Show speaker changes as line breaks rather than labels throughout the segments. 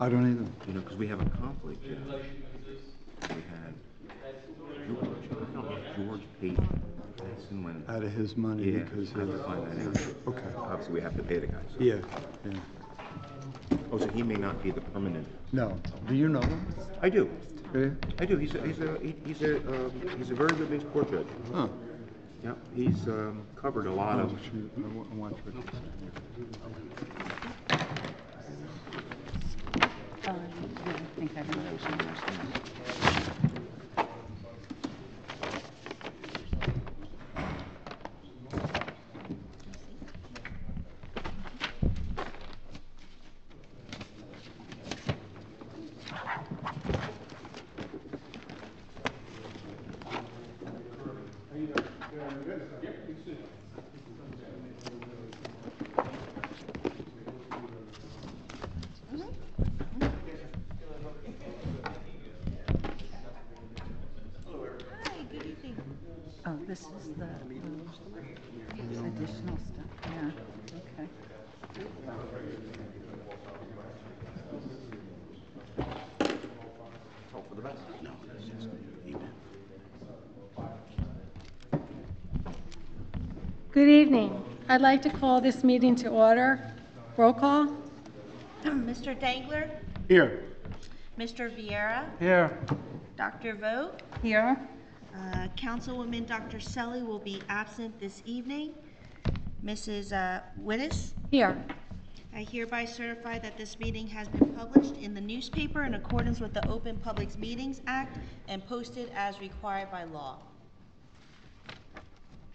I don't either.
You know, because we have a conflict here. We had George paid Tyson when
Out of his money because
I have to find that out.
Okay.
Obviously, we have to pay the guys.
Yeah.
Oh, so he may not be the permanent.
No. Do you know him?
I do.
Yeah.
I do. He's a very good base court judge.
Huh.
Yeah, he's covered a lot of.
Shoot. I want you to
Yeah, I think I have a motion. Oh, this is the additional stuff, yeah, okay.
Hope for the best. No, that's just amen.
Good evening. I'd like to call this meeting to order. Roll call.
Mr. Dangler,
Here.
Mr. Vieira,
Here.
Dr. Vogt,
Here.
Councilwoman Dr. Selly will be absent this evening. Mrs. Wittes,
Here.
I hereby certify that this meeting has been published in the newspaper in accordance with the Open Public Meetings Act and posted as required by law.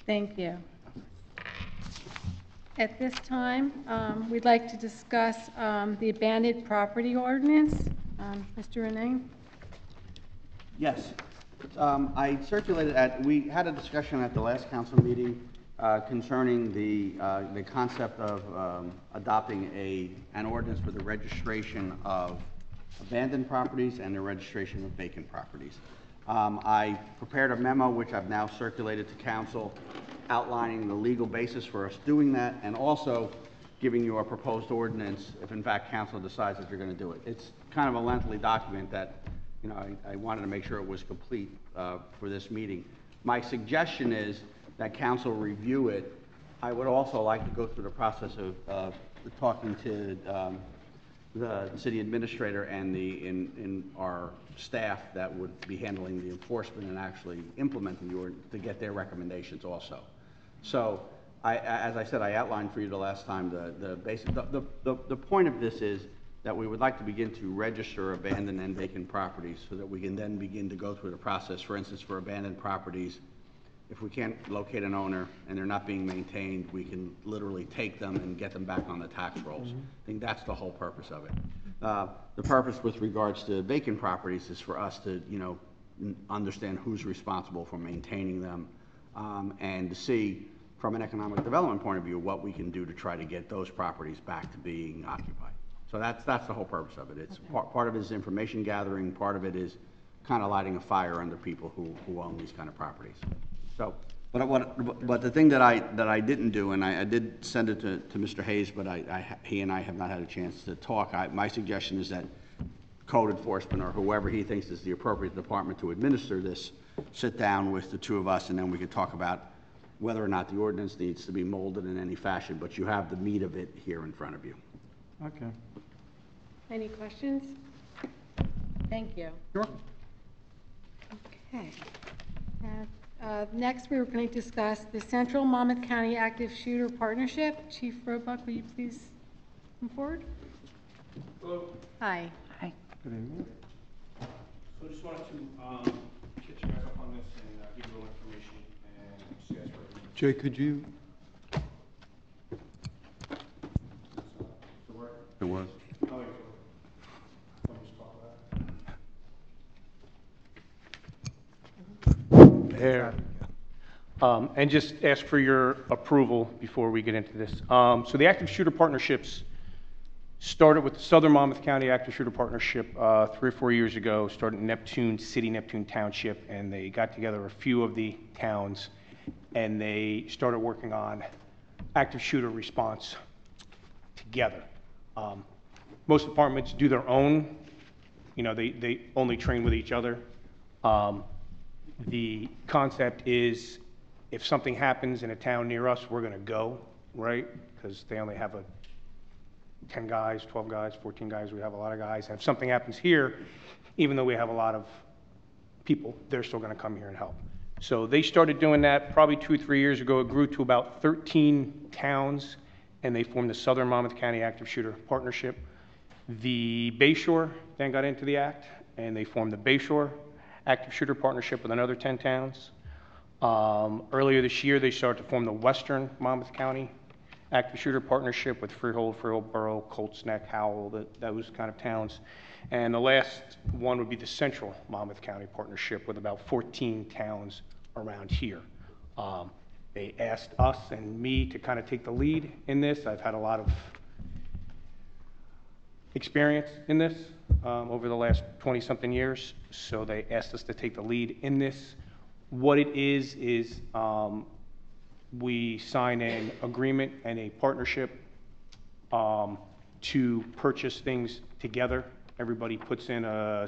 Thank you. At this time, we'd like to discuss the abandoned property ordinance. Mr. Renee?
Yes. I circulated we had a discussion at the last council meeting concerning the concept of adopting an ordinance for the registration of abandoned properties and the registration of vacant properties. I prepared a memo, which I've now circulated to council, outlining the legal basis for us doing that, and also giving you a proposed ordinance if in fact council decides that you're going to do it. It's kind of a lengthy document that, you know, I wanted to make sure it was complete for this meeting. My suggestion is that council review it. I would also like to go through the process of talking to the city administrator and in our staff that would be handling the enforcement and actually implementing the ordinance to get their recommendations also. So, as I said, I outlined for you the last time the point of this is that we would like to begin to register abandoned and vacant properties so that we can then begin to go through the process. For instance, for abandoned properties, if we can't locate an owner and they're not being maintained, we can literally take them and get them back on the tax rolls. I think that's the whole purpose of it. The purpose with regards to vacant properties is for us to, you know, understand who's responsible for maintaining them and to see from an economic development point of view what we can do to try to get those properties back to being occupied. So that's the whole purpose of it. It's part of it is information gathering, part of it is kind of lighting a fire under people who own these kind of properties. So, but the thing that I didn't do, and I did send it to Mr. Hayes, but he and I have not had a chance to talk. My suggestion is that code enforcement or whoever he thinks is the appropriate department to administer this sit down with the two of us, and then we could talk about whether or not the ordinance needs to be molded in any fashion. But you have the meat of it here in front of you.
Okay.
Any questions? Thank you.
Sure.
Okay. Next, we're going to discuss the Central Monmouth County Active Shooter Partnership. Chief Roebuck, will you please come forward?
Hello.
Hi.
Hi.
Good evening.
So I just wanted to catch you guys up on this and give you a little information and just ask for it.
Jay, could you?
The work.
It was.
Oh, yeah. Let me just talk about it. There. And just ask for your approval before we get into this. So the Active Shooter Partnerships started with the Southern Monmouth County Active Shooter Partnership 3 or 4 years ago, started in Neptune City, Neptune Township, and they got together a few of the towns, and they started working on active shooter response together. most departments do their own, they only train with each other. The concept is if something happens in a town near us, we're going to go, right? Because they only have 10 guys, 12 guys, 14 guys, we have a lot of guys. And if something happens here, even though we have a lot of people, they're still going to come here and help. So they started doing that probably 2 or 3 years ago. It grew to about 13 towns, and they formed the Southern Monmouth County Active Shooter Partnership. The Bayshore then got into the act, and they formed the Bayshore Active Shooter Partnership with another 10 towns. Earlier this year, they started to form the Western Monmouth County Active Shooter Partnership with Freehold, Freehold Borough, Colts Neck, Howell, those kind of towns. And the last one would be the Central Monmouth County Partnership with about 14 towns around here. They asked us and me to kind of take the lead in this. I've had a lot of experience in this over the last 20-something years, so they asked us to take the lead in this. What it is we sign an agreement and a partnership to purchase things together. Everybody puts in a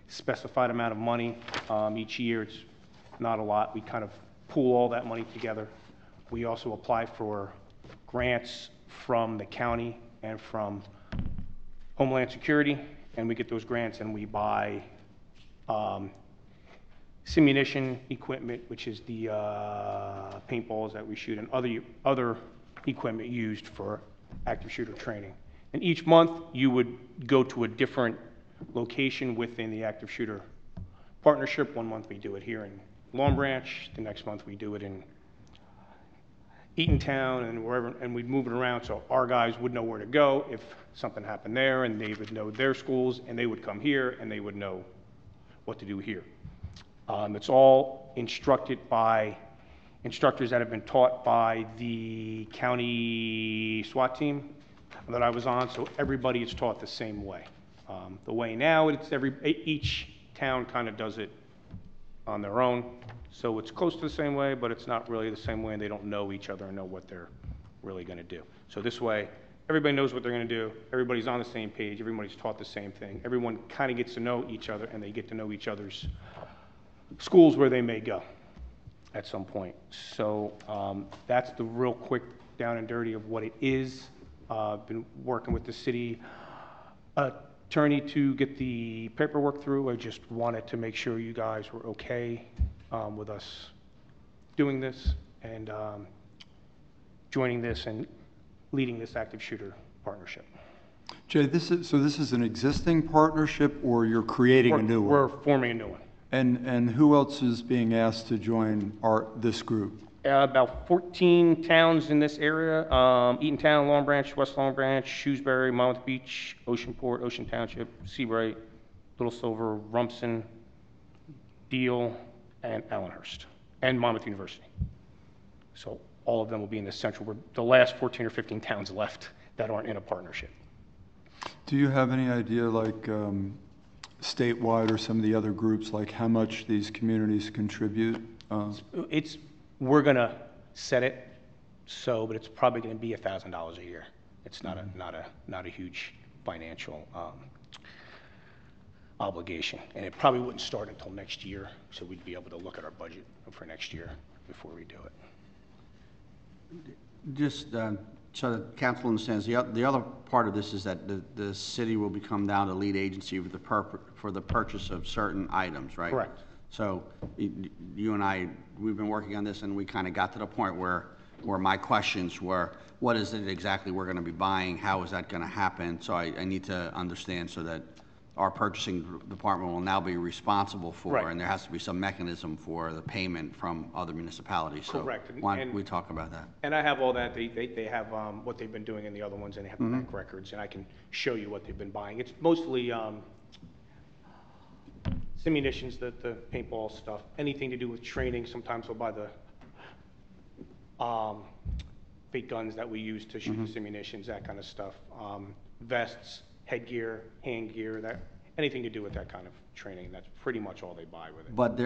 specified amount of money each year. It's not a lot. We kind of pool all that money together. We also apply for grants from the county and from Homeland Security, and we get those grants and we buy simunition equipment, which is the paintballs that we shoot, and other equipment used for active shooter training. And each month you would go to a different location within the active shooter partnership. One month we do it here in Long Branch, the next month we do it in Eatontown and wherever, and we'd move it around so our guys would know where to go if something happened there, and they would know their schools, and they would come here and they would know what to do here. It's all instructed by instructors that have been taught by the county SWAT team that I was on, so everybody is taught the same way. The way now, it's each town kind of does it on their own, so it's close to the same way, but it's not really the same way, and they don't know each other and know what they're really going to do. So this way, everybody knows what they're going to do, everybody's on the same page, everybody's taught the same thing, everyone kind of gets to know each other, and they get to know each other's schools where they may go at some point. So that's the real quick down and dirty of what it is. I've been working with the city attorney to get the paperwork through. I just wanted to make sure you guys were okay with us doing this and joining this and leading this active shooter partnership.
Jay, this is an existing partnership, or you're creating a new one?
We're forming a new one.
And who else is being asked to join this group?
About 14 towns in this area, Eatontown, Long Branch, West Long Branch, Shrewsbury, Monmouth Beach, Oceanport, Ocean Township, Seabright, Little Silver, Rumson, Deal, and Allenhurst, and Monmouth University. So all of them will be in the central. We're the last 14 or 15 towns left that aren't in a partnership.
Do you have any idea, like statewide or some of the other groups, like how much these communities contribute?
We're gonna set it so, but it's probably gonna be $1,000 a year. It's not a huge financial obligation, and it probably wouldn't start until next year. So we'd be able to look at our budget for next year before we do it.
Just so that council understands, the other part of this is that the city will become now the lead agency for the purchase of certain items, right?
Correct.
So you and I, we've been working on this, and we kind of got to the point where my questions were, what is it exactly we're going to be buying? How is that going to happen? So I need to understand so that our purchasing department will now be responsible for,
Right.
and there has to be some mechanism for the payment from other municipalities.
Correct.
So why don't we talk about that?
And I have all that. They have what they've been doing in the other ones, and they have the bank records, and I can show you what they've been buying. It's mostly simunitions, the paintball stuff, anything to do with training. Sometimes we'll buy the fake guns that we use to shoot the simunitions, that kind of stuff. Vests, headgear, hand gear, anything to do with that kind of training. That's pretty much all they buy with it.
But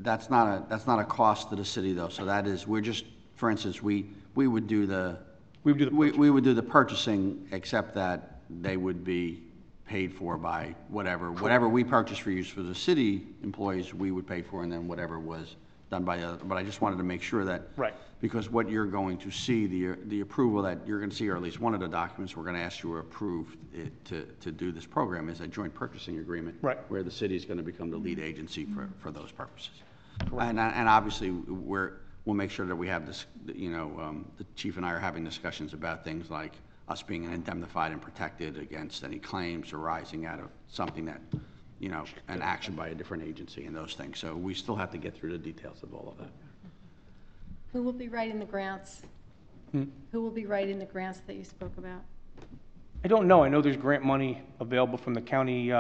that's not a cost to the city though. So that is, we're just, for instance, we would do the
We would do the
we would do the purchasing, except that they would be paid for by whatever we purchase for use for the city employees, we would pay for, and then whatever was done by other, but I just wanted to make sure that.
Right.
Because what you're going to see, the approval that you're gonna see, or at least one of the documents we're gonna ask you to approve it to do this program is a joint purchasing agreement.
Right.
Where the city is gonna become the lead agency for those purposes. And obviously, we'll make sure that we have this, the chief and I are having discussions about things like us being indemnified and protected against any claims arising out of something that, an action by a different agency and those things. So we still have to get through the details of all of that.
Who will be writing the grants? Who will be writing the grants that you spoke about?
I don't know. I know there's grant money available from the county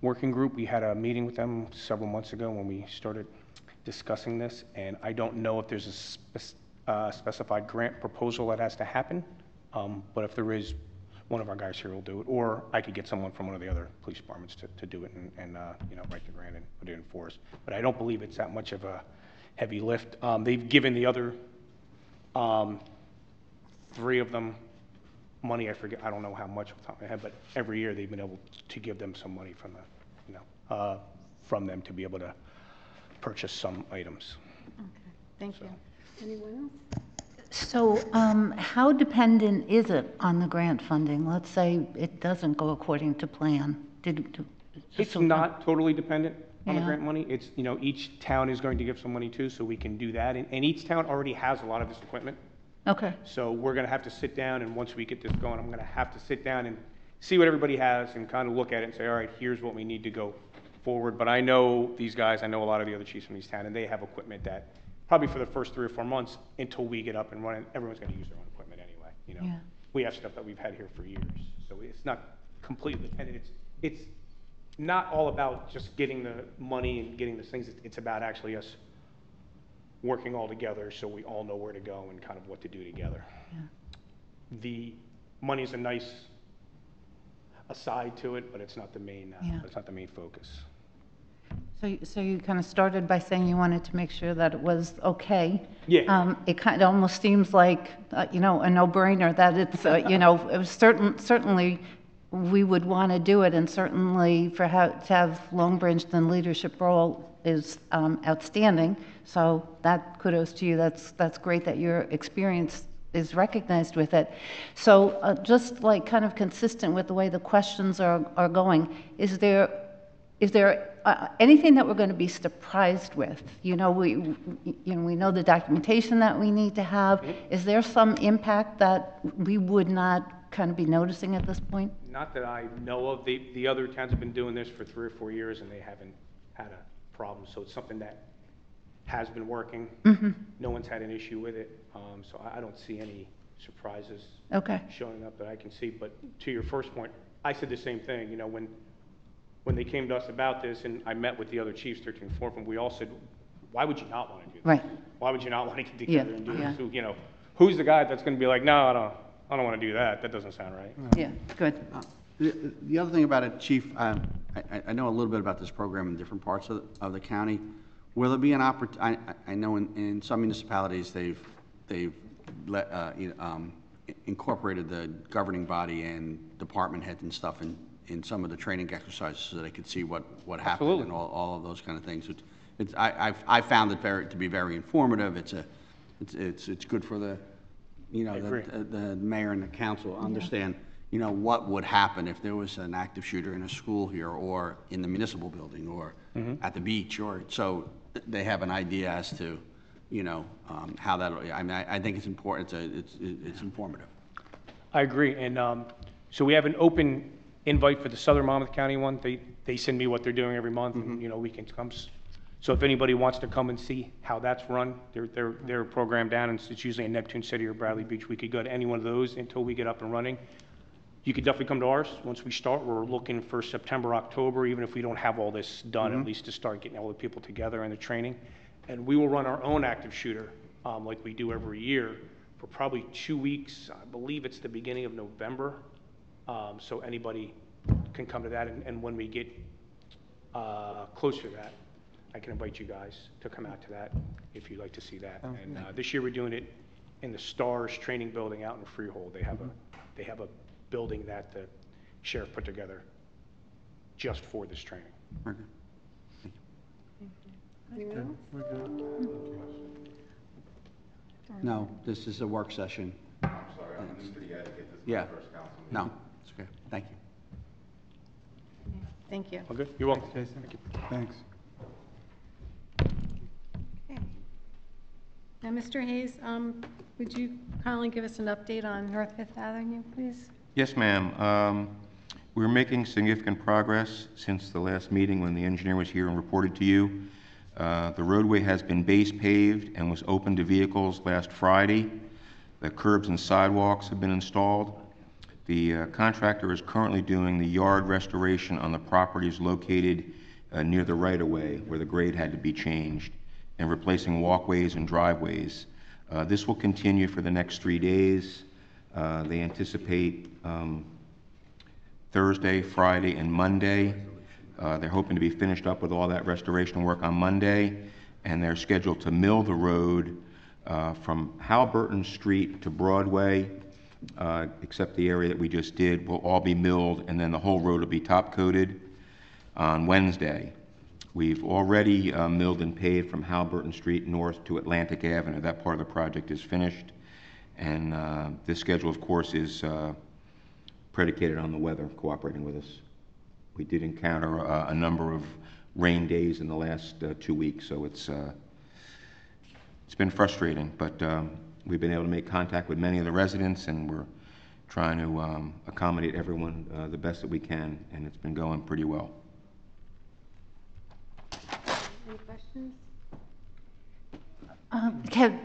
working group. We had a meeting with them several months ago when we started discussing this, and I don't know if there's a specified grant proposal that has to happen, but if there is, one of our guys here will do it, or I could get someone from one of the other police departments to do it and write the grant and put it in for us. But I don't believe it's that much of a heavy lift. They've given the other 3 of them money. I forget, I don't know how much off the top of my head, but every year they've been able to give them some money from from them to be able to purchase some items.
Okay, thank you. Anyone else?
So how dependent is it on the grant funding? Let's say it doesn't go according to plan.
It's not totally dependent on the
Yeah.
grant money. It's, each town is going to give some money too, so we can do that. And each town already has a lot of this equipment.
Okay,
So we're going to have to sit down, and once we get this going, I'm going to have to sit down and see what everybody has and kind of look at it and say, all right, here's what we need to go forward. But I know these guys, I know a lot of the other chiefs from these towns, and they have equipment that probably for the first 3 or 4 months until we get up and running, everyone's going to use their own equipment anyway.
Yeah.
We have stuff that we've had here for years, so it's not completely dependent. It's not all about just getting the money and getting the things. It's about actually us working all together so we all know where to go and kind of what to do together.
Yeah.
The money's a nice aside to it, but it's not the main.
Yeah.
It's not the main focus.
so you kind of started by saying you wanted to make sure that it was okay.
Yeah.
It kind of almost seems like, a no-brainer that it's, it was certainly we would want to do it, and certainly to have Long Branch in leadership role is outstanding. So that kudos to you. That's great that your experience is recognized with it. So just like kind of consistent with the way the questions are going, is there anything that we're going to be surprised with? We know the documentation that we need to have. Is there some impact that we would not kind of be noticing at this point?
Not that I know of. The other towns have been doing this for 3 or 4 years, and they haven't had a problem. So it's something that has been working.
Mm-hmm.
No one's had an issue with it. So I don't see any surprises
Okay.
showing up that I can see. But to your first point, I said the same thing. When they came to us about this, and I met with the other chiefs, 13 and 4, we all said, why would you not want to do this?
Right.
Why would you not want to get
Yeah,
together and do
yeah.
this? Who's the guy that's going to be like, no, I don't want to do that. That doesn't sound right.
Yeah, good.
The other thing about it, Chief, I know a little bit about this program in different parts of the county. Will there be an I know in some municipalities, they've incorporated the governing body and department heads and stuff in some of the training exercises so they could see what happened.
Absolutely.
And all of those kind of things. I found it to be very informative. It's good for the
agree.
the mayor and the council understand what would happen if there was an active shooter in a school here or in the municipal building or at the beach, or so they have an idea as to how that. I think it's important. It's informative.
I agree. And so we have an open invite for the Southern Monmouth County one. They send me what they're doing every month, and we can come. So if anybody wants to come and see how that's run, they're programmed down, and it's usually in Neptune City or Bradley Beach. We could go to any one of those until we get up and running. You could definitely come to ours. Once we start, we're looking for September, October, even if we don't have all this done, at least to start getting all the people together and the training. And we will run our own active shooter, like we do every year, for probably 2 weeks. I believe it's the beginning of November. So anybody can come to that. And when we get closer to that, I can invite you guys to come out to that if you'd like to see that. And this year we're doing it in the STARS training building out in Freehold. They have a building that the sheriff put together just for this training.
Very good.
Anyone else?
No, this is a work session. I'm sorry, I'm new to the etiquette. This is my first council meeting. No, it's okay. Thank you.
Thank you.
Okay, you're welcome.
Thanks, Jason. Thanks.
Okay. Now, Mr. Hayes, would you kindly give us an update on North Fifth Avenue, please?
Yes, ma'am. We're making significant progress since the last meeting when the engineer was here and reported to you. The roadway has been base paved and was open to vehicles last Friday. The curbs and sidewalks have been installed. The contractor is currently doing the yard restoration on the properties located near the right-of-way where the grade had to be changed, and replacing walkways and driveways. This will continue for the next 3 days. They anticipate Thursday, Friday, and Monday. They're hoping to be finished up with all that restoration work on Monday, and they're scheduled to mill the road from Halberton Street to Broadway, except the area that we just did, will all be milled, and then the whole road will be top-coated on Wednesday. We've already milled and paved from Halberton Street north to Atlantic Avenue. That part of the project is finished, and this schedule, of course, is predicated on the weather cooperating with us. We did encounter a number of rain days in the last 2 weeks, so it's been frustrating, but we've been able to make contact with many of the residents, and we're trying to accommodate everyone the best that we can, and it's been going pretty well.
Any questions?
Kev,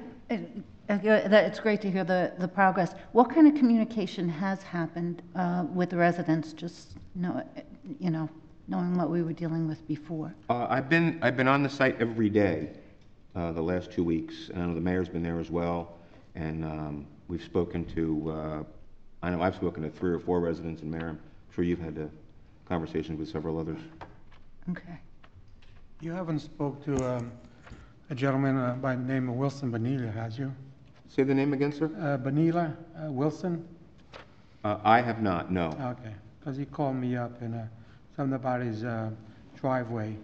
it's great to hear the progress. What kind of communication has happened with the residents, just knowing what we were dealing with before?
I've been on the site every day the last 2 weeks, and I know the mayor's been there as well, and we've spoken to, I know I've spoken to 3 or 4 residents in Marham. I'm sure you've had conversations with several others.
Okay.
You haven't spoke to a gentleman by the name of Wilson Bonilla, has you?
Say the name again, sir?
Bonilla, Wilson?
I have not, no.
Okay, because he called me up and something about his driveway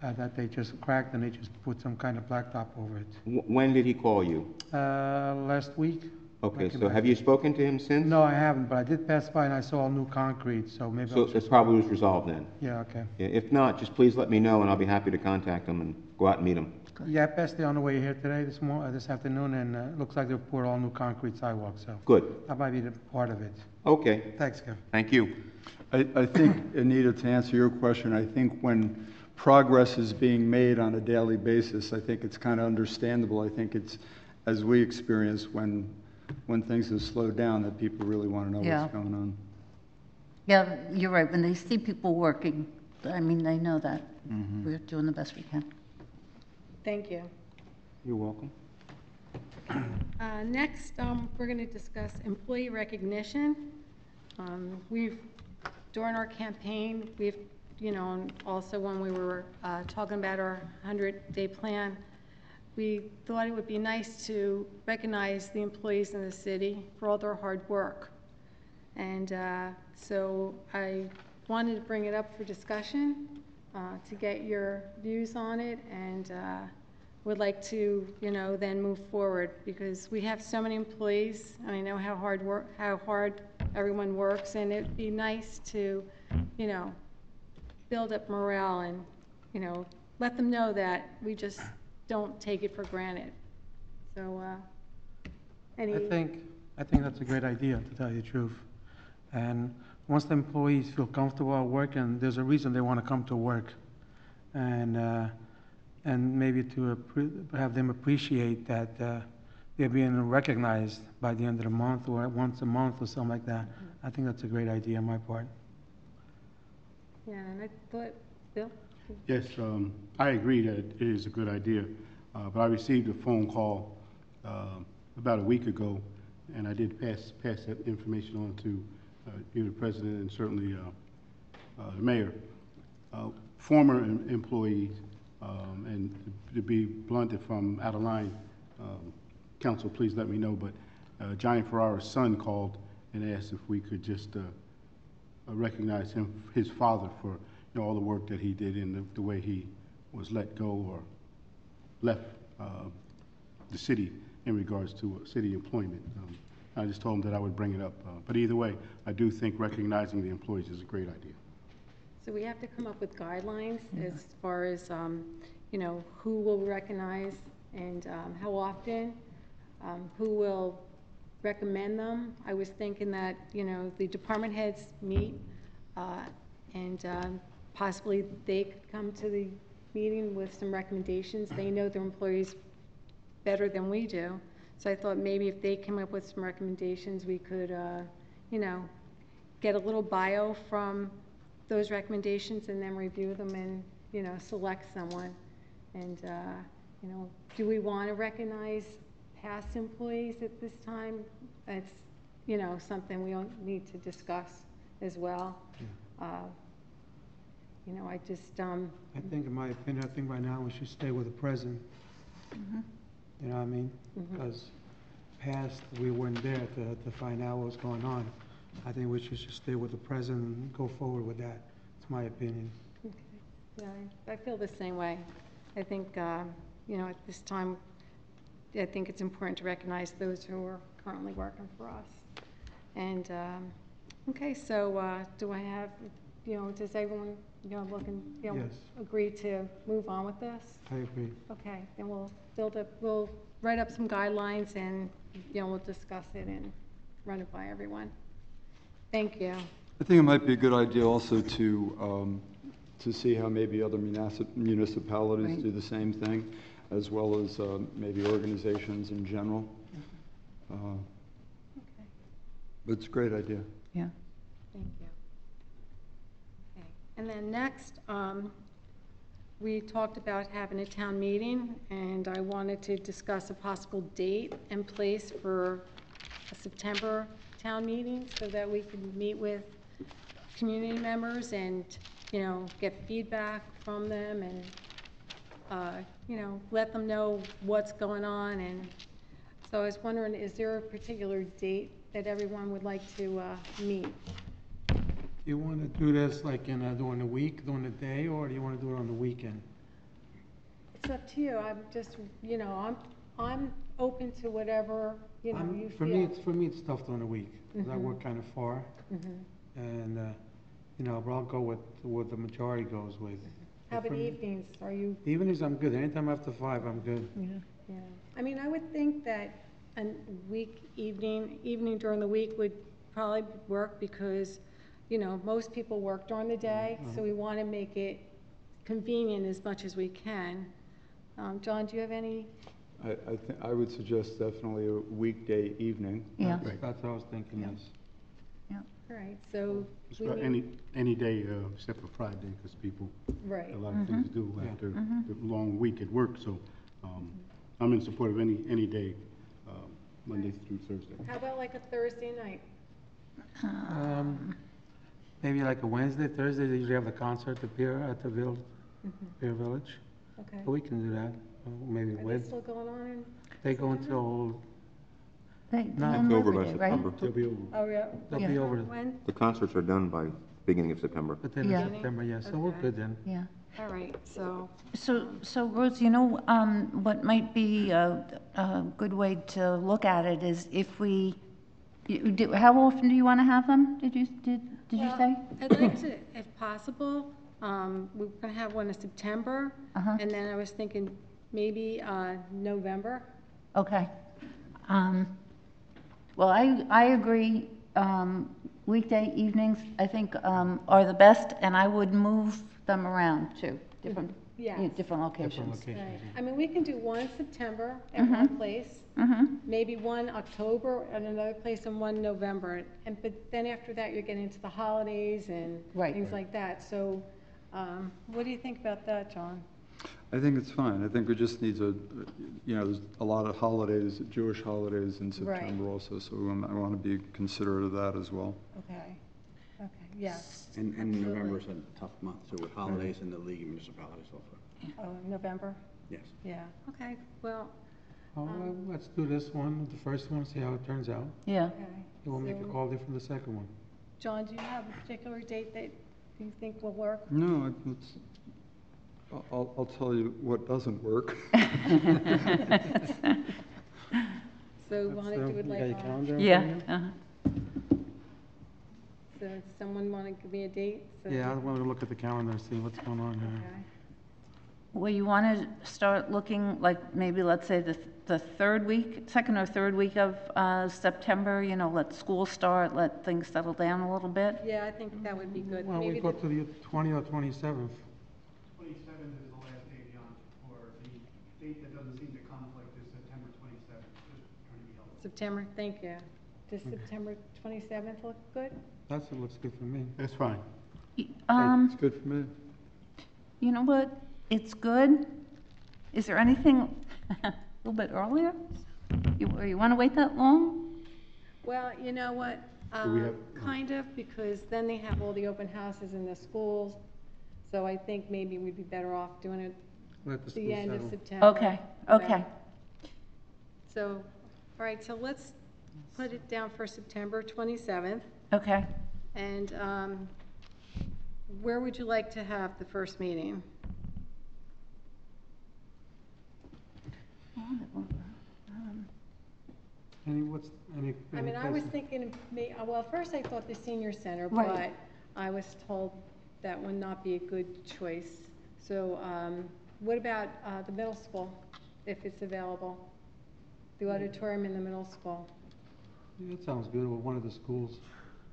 that they just cracked and they just put some kind of blacktop over it.
When did he call you?
Last week.
Okay, so have you spoken to him since?
No, I haven't, but I did pass by and I saw all new concrete, so maybe
So it probably was resolved then?
Yeah, okay.
Yeah, if not, just please let me know and I'll be happy to contact him and go out and meet him.
Yeah, I passed there on the way here today, this afternoon, and it looks like they poured all new concrete sidewalks, so
Good.
that might be the part of it.
Okay,
Thanks, Kevin.
thank you.
I think, Anita, to answer your question, I think when progress is being made on a daily basis, I think it's kind of understandable. I think it's, as we experience when things have slowed down, that people really want to know
Yeah.
what's going on.
Yeah, you're right. When they see people working, I mean, they know that we're doing the best we can.
Thank you.
You're welcome.
Next, we're going to discuss employee recognition. During our campaign, and also when we were talking about our 100-day plan, we thought it would be nice to recognize the employees in the city for all their hard work. And so I wanted to bring it up for discussion, to get your views on it, and would like to, then move forward, because we have so many employees, and I know how hard everyone works, and it'd be nice to, build up morale and, let them know that we just don't take it for granted. So,
I think that's a great idea, to tell you the truth. And once the employees feel comfortable at work, and there's a reason they want to come to work, and maybe to have them appreciate that they're being recognized by the end of the month or once a month or something like that. I think that's a great idea on my part.
Yeah, and I thought, Bill?
Yes, I agree that it is a good idea, but I received a phone call about a week ago, and I did pass that information on to you, the president, and certainly the mayor. Former employees, and to be blunt, if I'm out of line, council, please let me know, but Johnny Ferrara's son called and asked if we could just recognize him, his father, for all the work that he did and the way he was let go or left the city in regards to city employment. I just told him that I would bring it up. But either way, I do think recognizing the employees is a great idea.
So we have to come up with guidelines as far as, who will recognize and how often, who will recommend them. I was thinking that, the department heads meet and possibly they could come to the meeting with some recommendations. They know their employees better than we do. So I thought maybe if they came up with some recommendations, we could, get a little bio from those recommendations and then review them and, select someone. And, do we want to recognize past employees at this time? That's, something we don't need to discuss as well. I just,
I think, in my opinion, I think right now we should stay with the present. You know what I mean? Because past, we weren't there to find out what's going on. I think we should just stay with the present and go forward with that. It's my opinion.
okay. Yeah, I feel the same way. I think, at this time, I think it's important to recognize those who are currently working for us. And, okay, so do I have, does everyone, looking,
Yes.
agree to move on with this?
I agree.
Okay, then we'll write up some guidelines and, we'll discuss it and run it by everyone. Thank you.
I think it might be a good idea also to see how maybe other municipalities
Right.
do the same thing, as well as maybe organizations in general.
Okay,
But it's a great idea.
Yeah.
thank you. Okay, and then next, we talked about having a town meeting, and I wanted to discuss a possible date and place for a September town meeting so that we can meet with community members and, get feedback from them and, let them know what's going on. And so I was wondering, is there a particular date that everyone would like to meet?
Do you want to do this like during the week, during the day, or do you want to do it on the weekend?
It's up to you. I'm just, I'm open to whatever, you
For
feel.
me, it's tough during the week, because I work kind of far. And, but I'll go with what the majority goes with.
How
But
about
for me-
evenings? Are you?
Evenings, I'm good. Anytime after 5, I'm good.
Yeah. I mean, I would think that a evening during the week would probably work because, most people work during the day, so we want to make it convenient as much as we can. John, do you have any?
I would suggest definitely a weekday evening.
Yeah.
That's what I was thinking, yes.
All right, so.
Just
we
about
need-
any day except for Friday, because people
Right.
a lot of things to do after the long week at work. So I'm in support of any day, Monday through Thursday.
How about like a Thursday night?
Maybe like a Wednesday, Thursday, they usually have the concert at the Pier Village.
Okay.
But we can do that. Maybe
Are they
Wednesday.
still going on in?
They go until,
They
No,
end
It's over
Labor
by
Day, right?
September.
They'll be over.
Oh, yeah.
they'll be over,
When?
The concerts are done by beginning of September.
but then in
Yeah.
September, yes. So we're
Okay.
good then.
Yeah.
All right, so.
So Rose, what might be a good way to look at it is if how often do you want to have them? Did you say?
I'd like to, if possible, we're gonna have one in September,
Uh-huh.
and then I was thinking maybe November.
Okay. Well, I agree, weekday evenings, I think, are the best, and I would move them around to different,
Yes.
different
Different
locations.
locations,
Right.
yeah.
I mean, we can do one in September at one place, maybe one October at another place, and one November. But then after that, you're getting into the holidays and
Right.
things like that. So, what do you think about that, John?
I think it's fine. I think it just needs there's a lot of holidays, Jewish holidays in
Right.
September also, so I want to be considerate of that as well.
Okay. Okay, yes.
And
Absolutely.
November is a tough month, so with holidays and the League of Municipalities also.
Oh, November?
Yes.
Yeah, okay, well,
Let's do this one, the first one, see how it turns out.
Yeah.
Okay.
Then we'll make a
So,
call there for the second one.
John, do you have a particular date that you think will work?
No, I'll tell you what doesn't work.
So we want to do it
You got
like,
your calendar in
Yeah,
front of you?
uh-huh.
so does someone want to give me a date? So-
Yeah, I want to look at the calendar, and see what's going on here.
Okay.
Well, you want to start looking, like, maybe, let's say, the third week, second or third week of September, you know, let school start, let things settle down a little bit?
Yeah, I think that would be good.
Well, we
Maybe
go
the-
to the 20th or 27th.
27th is the last day, John, or the date that doesn't seem to conflict is September 27th, just trying to be helpful.
September, thank you. Does September 27th look good?
That looks good for me.
That's fine.
It's good for me.
You know what? It's good. Is there anything a little bit earlier? You want to wait that long?
Well, you know what?
Do we have-
Kind of, because then they have all the open houses in the schools. So I think maybe we'd be better off doing it
Let the
the
school
end of
settle.
September.
Okay, okay.
So, all right, so let's put it down for September 27th.
Okay.
And where would you like to have the first meeting? I mean, I was thinking, well, first I thought the senior center,
Right.
but I was told that would not be a good choice. So what about the middle school, if it's available? The auditorium in the middle school?
Yeah, that sounds good, with one of the schools.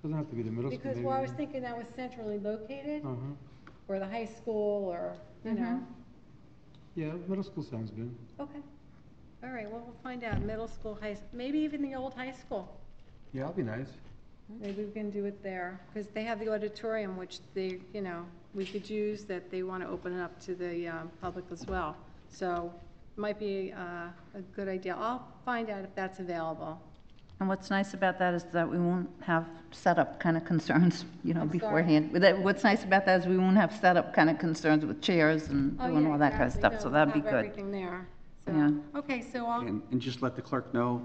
Doesn't have to be the middle school,
Because,
maybe.
well, I was thinking that was centrally located,
Uh-huh.
or the high school, or, you know.
Yeah, middle school sounds good.
Okay. All right, well, we'll find out, middle school, maybe even the old high school.
Yeah, that'll be nice.
Maybe we can do it there, because they have the auditorium, which they, you know, we could use, that they want to open it up to the public as well. So, might be a good idea. I'll find out if that's available.
And what's nice about that is that we won't have setup kind of concerns, you know,
I'm sorry?
beforehand. What's nice about that is we won't have setup kind of concerns with chairs and
Oh,
doing
yeah,
all that kind of
exactly.
stuff, so
No,
that'd be
we'll
good.
have everything there. So,
Yeah.
okay, so I'll,
And just let the clerk know,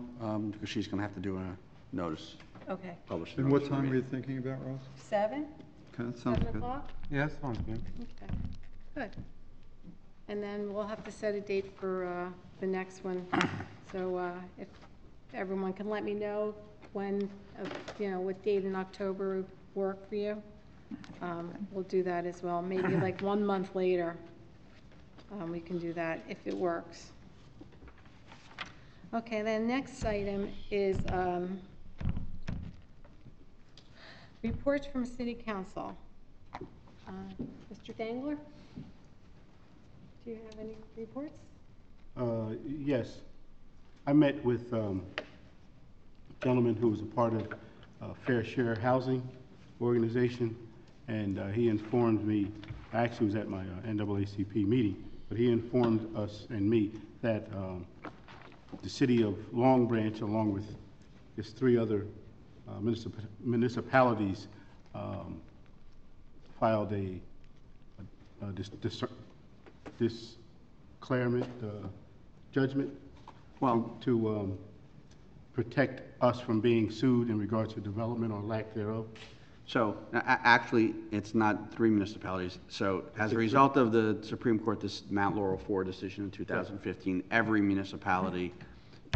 because she's going to have to do a notice,
okay,
publish a
And what
notice to
time
read.
are you thinking about, Ross?
7?
Okay, that sounds
7
good.
o'clock?
Yeah, that sounds good.
Okay, good. And then we'll have to set a date for the next one. So if everyone can let me know when, you know, what date in October would work for you, we'll do that as well. Maybe like 1 month later, we can do that if it works. Okay, then next item is reports from City Council. Mr. Dangler? Do you have any reports?
Yes. I met with a gentleman who was a part of Fair Share Housing Organization, and he informed me, I actually was at my NAACP meeting, but he informed us and me that the city of Long Branch, along with its 3 other municipalities, filed a disclarement judgment to protect us from being sued in regards to development or lack thereof.
So, actually, it's not 3 municipalities. So, as a result of the Supreme Court, this Mount Laurel 4 decision in 2015, every municipality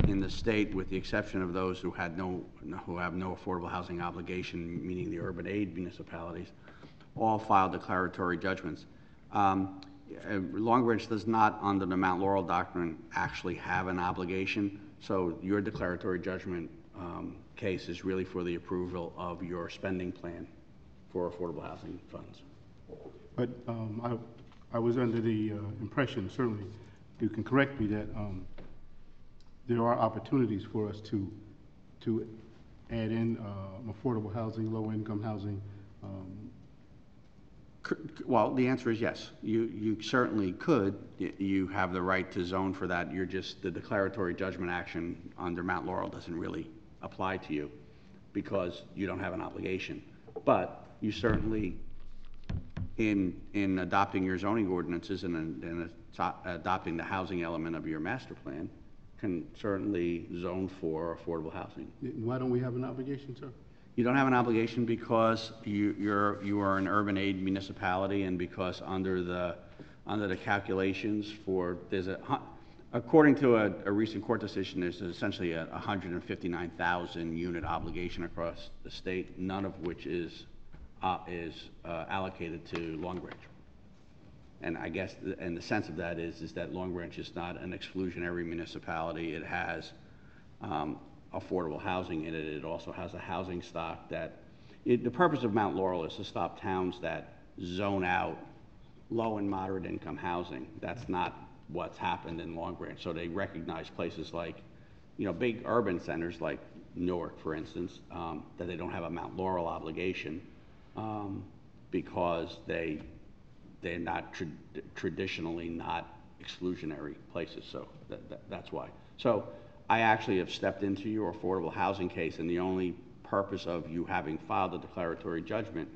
in the state, with the exception of those who have no affordable housing obligation, meaning the urban aid municipalities, all filed declaratory judgments. Long Branch does not, under the Mount Laurel doctrine, actually have an obligation. So your declaratory judgment case is really for the approval of your spending plan for affordable housing funds.
But I was under the impression, certainly you can correct me, that there are opportunities for us to add in affordable housing, low-income housing.
Well, the answer is yes. You certainly could. You have the right to zone for that. You're just, the declaratory judgment action under Mount Laurel doesn't really apply to you because you don't have an obligation. But you certainly, in adopting your zoning ordinances and adopting the housing element of your master plan, can certainly zone for affordable housing.
Why don't we have an obligation, sir?
You don't have an obligation because you are an urban aid municipality, and because under the calculations for, according to a recent court decision, there's essentially a 159,000 unit obligation across the state, none of which is allocated to Long Branch. And I guess, and the sense of that is that Long Branch is not an exclusionary municipality. It has affordable housing in it. It also has a housing stock that, the purpose of Mount Laurel is to stop towns that zone out low and moderate income housing. That's not what's happened in Long Branch. So they recognize places like, big urban centers like Newark, for instance, that they don't have a Mount Laurel obligation because they're not traditionally not exclusionary places. So that's why. So I actually have stepped into your affordable housing case, and the only purpose of you having filed a declaratory judgment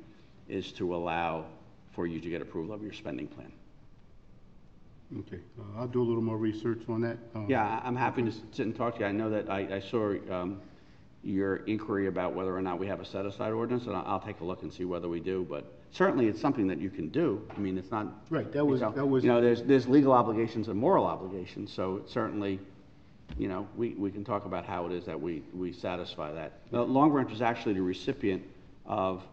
is to allow for you to get approval of your spending plan.
Okay, I'll do a little more research on that.
Yeah, I'm happy to sit and talk to you. I know that I saw your inquiry about whether or not we have a set-aside ordinance, and I'll take a look and see whether we do, but certainly it's something that you can do. I mean, it's not...
Right, that was...
there's legal obligations and moral obligations, so certainly, we can talk about how it is that we satisfy that. Long Branch is actually the recipient of...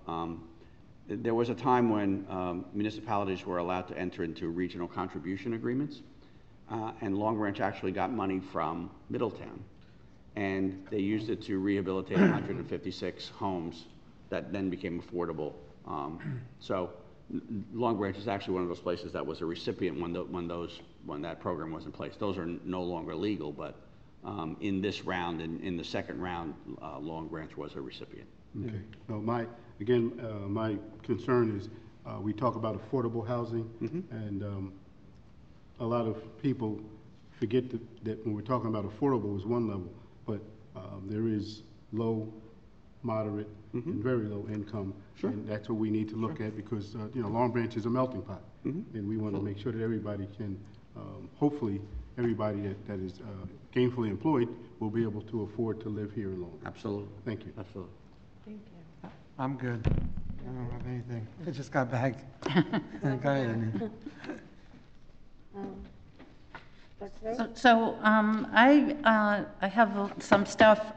there was a time when municipalities were allowed to enter into regional contribution agreements, and Long Branch actually got money from Middletown, and they used it to rehabilitate 156 homes that then became affordable. So Long Branch is actually one of those places that was a recipient when that program was in place. Those are no longer legal, but in this round, in the second round, Long Branch was a recipient.
Okay. So my concern is we talk about affordable housing, and a lot of people forget that when we're talking about affordable is one level, but there is low, moderate, and very low income.
Sure.
And that's what we need to look at because, Long Branch is a melting pot. And we want to make sure that everybody can, hopefully, everybody that is gainfully employed will be able to afford to live here in Long Branch.
Absolutely.
Thank you.
Absolutely.
I'm good. I don't have anything. I just got back. Go ahead.
So I have some stuff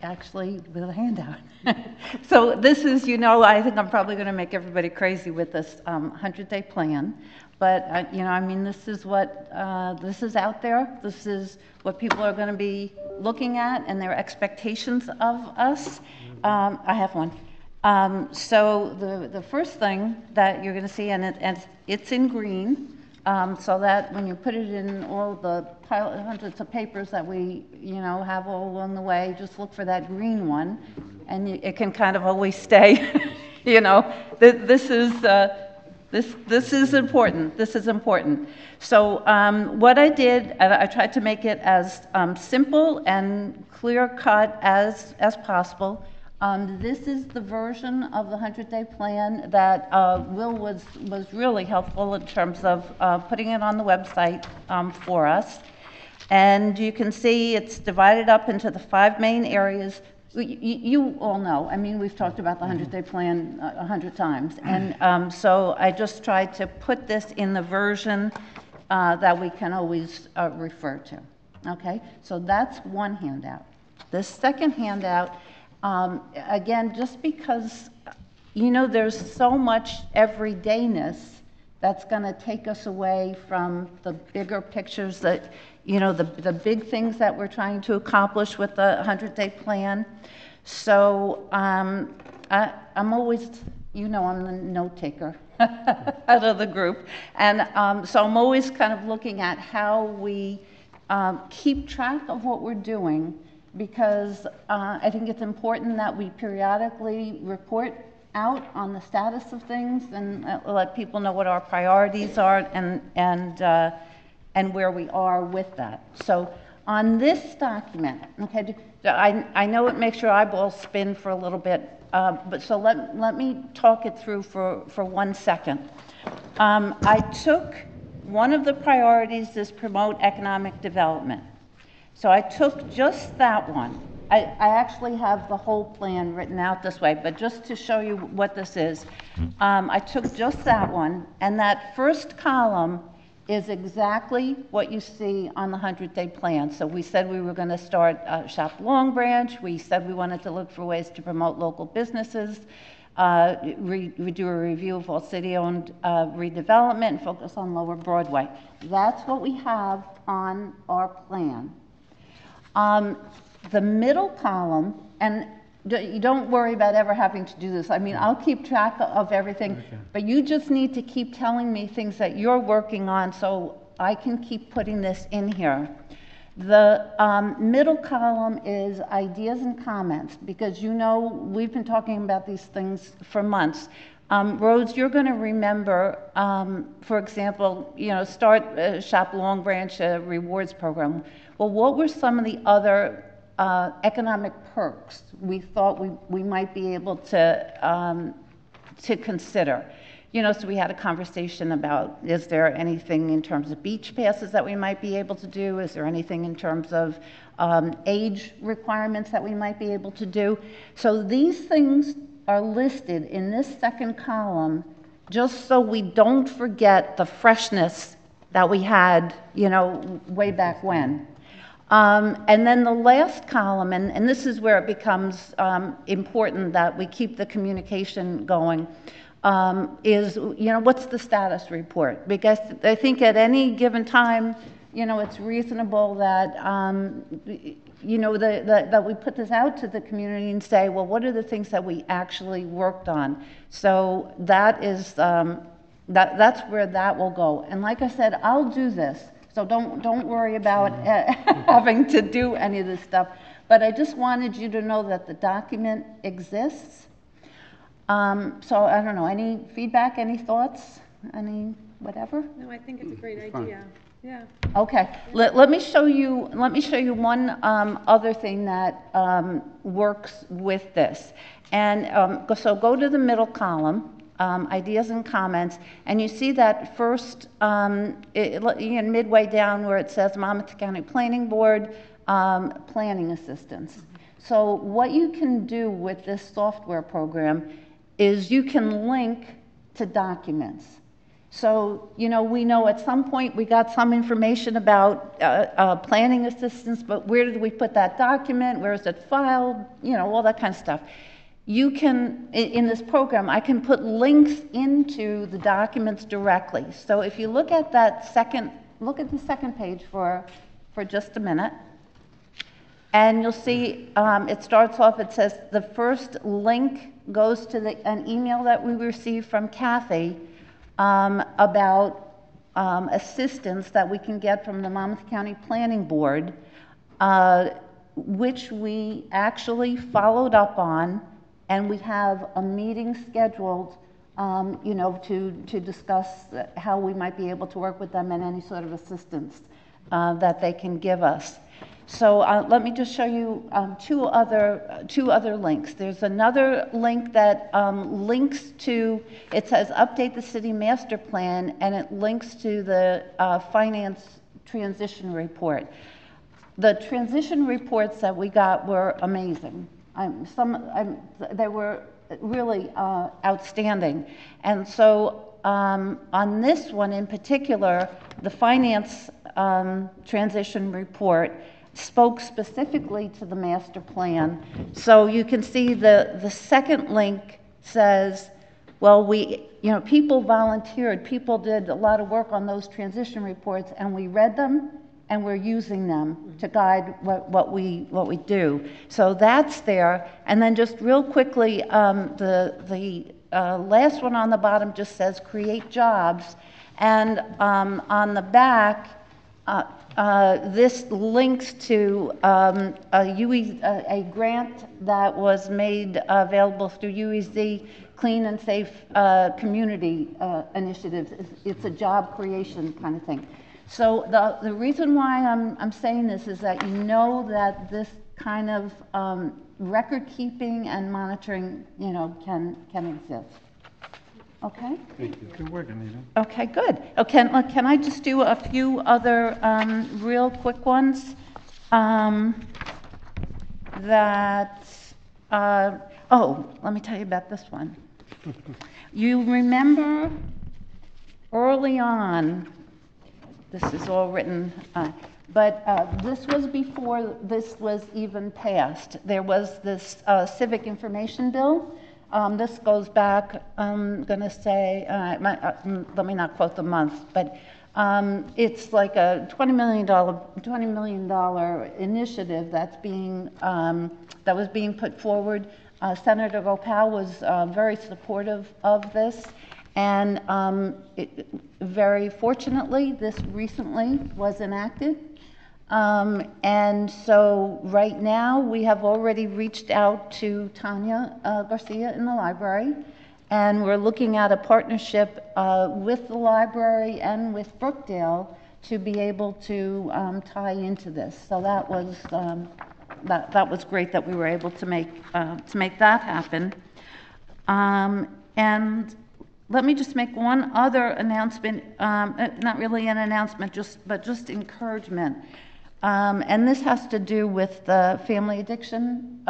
actually with a handout. So this is, I think I'm probably going to make everybody crazy with this 100-day plan. But, this is what, this is out there. This is what people are going to be looking at and their expectations of us. I have one. So the first thing that you're going to see, and it's in green, so that when you put it in all the hundreds of papers that we, have all along the way, just look for that green one, and it can kind of always stay. This is important. This is important. So what I did, I tried to make it as simple and clear-cut as possible. This is the version of the 100-day plan that Will was really helpful in terms of putting it on the website for us. And you can see it's divided up into the 5 main areas. You all know, we've talked about the 100-day plan 100 times. And so I just tried to put this in the version that we can always refer to. Okay, so that's one handout. The second handout, again, just because, there's so much everydayness that's going to take us away from the bigger pictures that, the big things that we're trying to accomplish with the 100-day plan. So I'm always, I'm the note taker out of the group. And so I'm always kind of looking at how we keep track of what we're doing, because I think it's important that we periodically report out on the status of things and let people know what our priorities are and where we are with that. So on this document, okay, I know it makes your eyeballs spin for a little bit, but so let me talk it through for 1 second. I took one of the priorities is promote economic development. So I took just that one. I actually have the whole plan written out this way, but just to show you what this is, I took just that one, and that first column is exactly what you see on the 100-day plan. So we said we were going to start Shop Long Branch. We said we wanted to look for ways to promote local businesses. We do a review of all city-owned redevelopment and focus on Lower Broadway. That's what we have on our plan. The middle column, and you don't worry about ever having to do this. I mean, I'll keep track of everything, but you just need to keep telling me things that you're working on so I can keep putting this in here. The middle column is ideas and comments, because you know we've been talking about these things for months. Rose, you're going to remember, for example, start Shop Long Branch rewards program. Well, what were some of the other economic perks we thought we might be able to consider? So we had a conversation about, is there anything in terms of beach passes that we might be able to do? Is there anything in terms of age requirements that we might be able to do? So these things are listed in this second column just so we don't forget the freshness that we had, way back when. And then the last column, and this is where it becomes important that we keep the communication going, is, what's the status report? Because I think at any given time, it's reasonable that, that we put this out to the community and say, well, what are the things that we actually worked on? So that is, that's where that will go. And like I said, I'll do this. So don't worry about having to do any of this stuff. But I just wanted you to know that the document exists. So I don't know, any feedback, any thoughts, any whatever?
No, I think it's a great idea. Yeah.
Okay. Let me show you one other thing that works with this. And so go to the middle column. Ideas and comments, and you see that first, midway down where it says Monmouth County Planning Board, planning assistance. So what you can do with this software program is you can link to documents. So, we know at some point we got some information about planning assistance, but where did we put that document? Where is it filed? All that kind of stuff. You can, in this program, I can put links into the documents directly. So if you look at the second page for just a minute, and you'll see it starts off, it says the first link goes to an email that we received from Kathy about assistance that we can get from the Monmouth County Planning Board, which we actually followed up on. And we have a meeting scheduled, to discuss how we might be able to work with them and any sort of assistance that they can give us. So let me just show you two other links. There's another link that links to, it says update the city master plan, and it links to the finance transition report. The transition reports that we got were amazing. They were really outstanding. And so on this one in particular, the finance transition report spoke specifically to the master plan. So you can see the second link says, well, people volunteered, people did a lot of work on those transition reports, and we read them, and we're using them to guide what we do. So that's there. And then just real quickly, the last one on the bottom just says create jobs. And on the back, this links to a grant that was made available through UEZ Clean and Safe Community Initiatives. It's a job creation kind of thing. So the reason why I'm saying this is that that this kind of record keeping and monitoring, can exist. Okay?
Thank you.
Good work, Anita.
Okay, good. Okay, can I just do a few other real quick ones? that, oh, let me tell you about this one. You remember early on, this is all written, but this was before this was even passed. There was this civic information bill. This goes back, I'm going to say, let me not quote the month, but it's like a $20 million initiative that's being, that was being put forward. Senator Gopal was very supportive of this, and very fortunately, this recently was enacted. And so right now, we have already reached out to Tanya Garcia in the library, and we're looking at a partnership with the library and with Brookdale to be able to tie into this. So that was that was great that we were able to make that happen. And let me just make one other announcement, not really an announcement, but just encouragement. And this has to do with the Family Addiction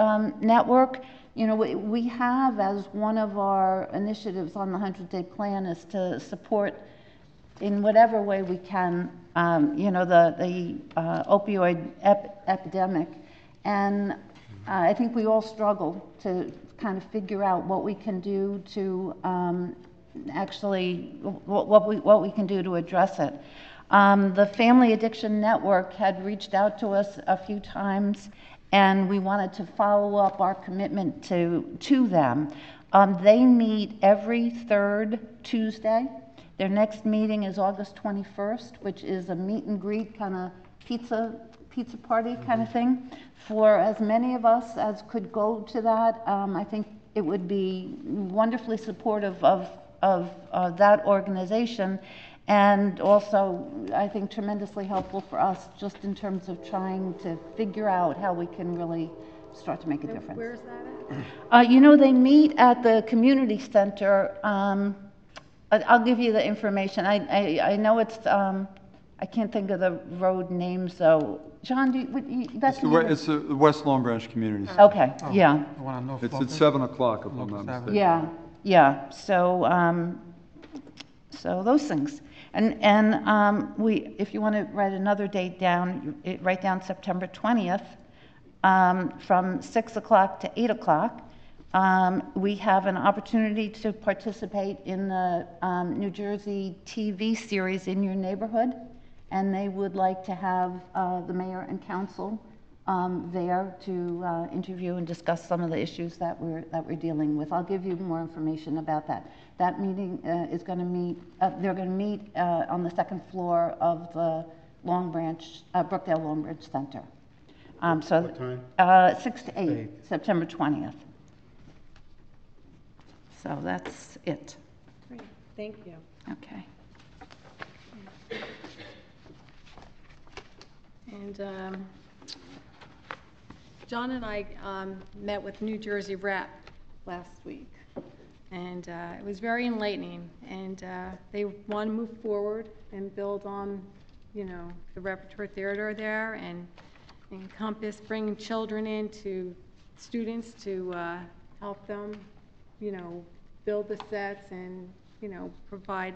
Network. You know, we have as one of our initiatives on the 100-day plan is to support in whatever way we can, you know, the opioid epidemic. And I think we all struggle to kind of figure out what we can do to actually, what we can do to address it. The Family Addiction Network had reached out to us a few times, and we wanted to follow up our commitment to them. They meet every third Tuesday. Their next meeting is August 21st, which is a meet and greet kind of pizza party kind of thing. For as many of us as could go to that, I think it would be wonderfully supportive of that organization. And also, I think tremendously helpful for us just in terms of trying to figure out how we can really start to make a difference.
Where's that at?
You know, they meet at the community center. I'll give you the information. I know it's, I can't think of the road name, so, John, that's...
It's the West Long Branch Community Center.
Okay, yeah.
I want to know.
It's at 7 o'clock, if I'm not mistaken.
Yeah. So, so those things. And if you want to write another date down, write down September 20th from 6 o'clock to 8 o'clock. We have an opportunity to participate in the New Jersey TV series In Your Neighborhood, and they would like to have the mayor and council there to interview and discuss some of the issues that we're dealing with. I'll give you more information about that. That meeting is going to meet. They're going to meet on the second floor of the Long Branch, Brookdale Long Branch Center. So
What time?
6 to 8, September 20th. So that's it.
Great, thank you.
Okay.
And John and I met with New Jersey Rep last week, and it was very enlightening. And they want to move forward and build on, you know, the repertoire theater there and encompass bringing children in to students to help them, you know, build the sets and, you know, provide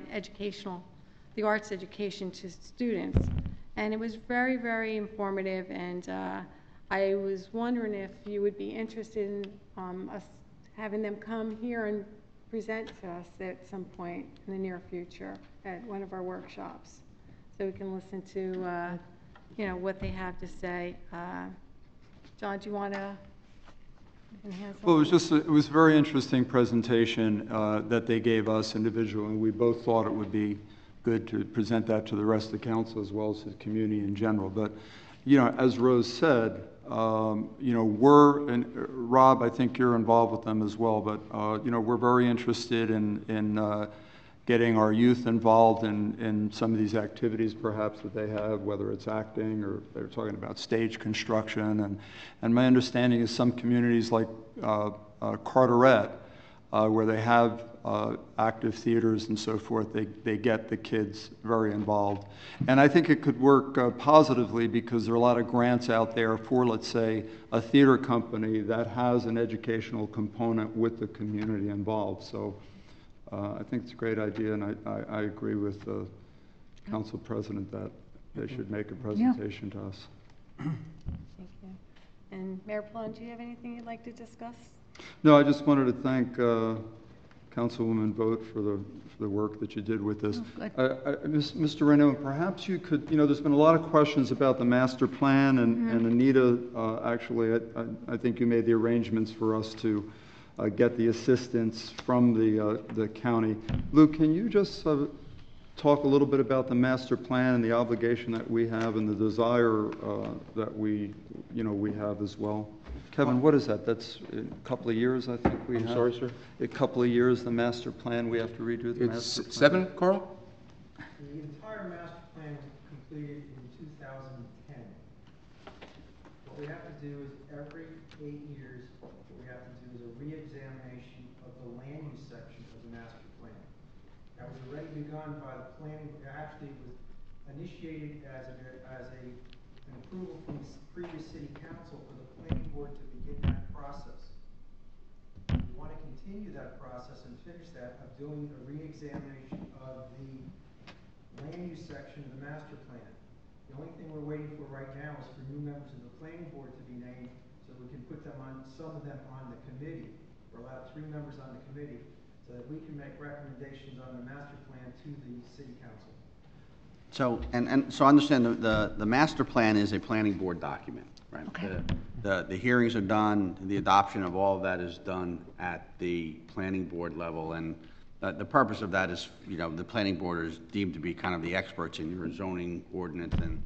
the arts education to students. And it was very, very informative, and I was wondering if you would be interested in us having them come here and present to us at some point in the near future at one of our workshops, so we can listen to, you know, what they have to say. John, do you want to enhance?
Well, it was a very interesting presentation that they gave us individually. We both thought it would be good to present that to the rest of the council as well as the community in general. But, you know, as Rose said, you know, and Rob, I think you're involved with them as well, but, you know, we're very interested in getting our youth involved in some of these activities perhaps that they have, whether it's acting or they're talking about stage construction. And my understanding is some communities like Carteret, where they have active theaters and so forth, they get the kids very involved. And I think it could work positively because there are a lot of grants out there for, let's say, a theater company that has an educational component with the community involved. So I think it's a great idea, and I agree with the council president that they should make a presentation to us.
Thank you. And Mayor Plone, do you have anything you'd like to discuss?
No, I just wanted to thank Councilwoman Vogt for the work that you did with this. Mr. Reno, perhaps you could, there's been a lot of questions about the master plan, and Anita, actually, I think you made the arrangements for us to get the assistance from the county. Lou, can you just talk a little bit about the master plan and the obligation that we have and the desire that we have as well? Kevin, what is that? That's a couple of years, I think we have.
I'm sorry, sir?
A couple of years, the master plan, we have to redo the master plan.
It's 7, Carl?
The entire master plan was completed in 2010. What we have to do is every 8 years, what we have to do is a re-examination of the land use section of the master plan. That was already begun by the planning, actually it was initiated as an approval from the previous city council for the planning board to begin that process. We want to continue that process and finish that of doing a re-examination of the land use section of the master plan. The only thing we're waiting for right now is for new members of the planning board to be named so we can put them on, some of them on the committee. We're allowed 3 members on the committee so that we can make recommendations on the master plan to the city council.
So, so understand the master plan is a planning board document, right?
Okay.
The hearings are done, the adoption of all of that is done at the planning board level, and the purpose of that is, the planning board is deemed to be kind of the experts in your zoning ordinance, and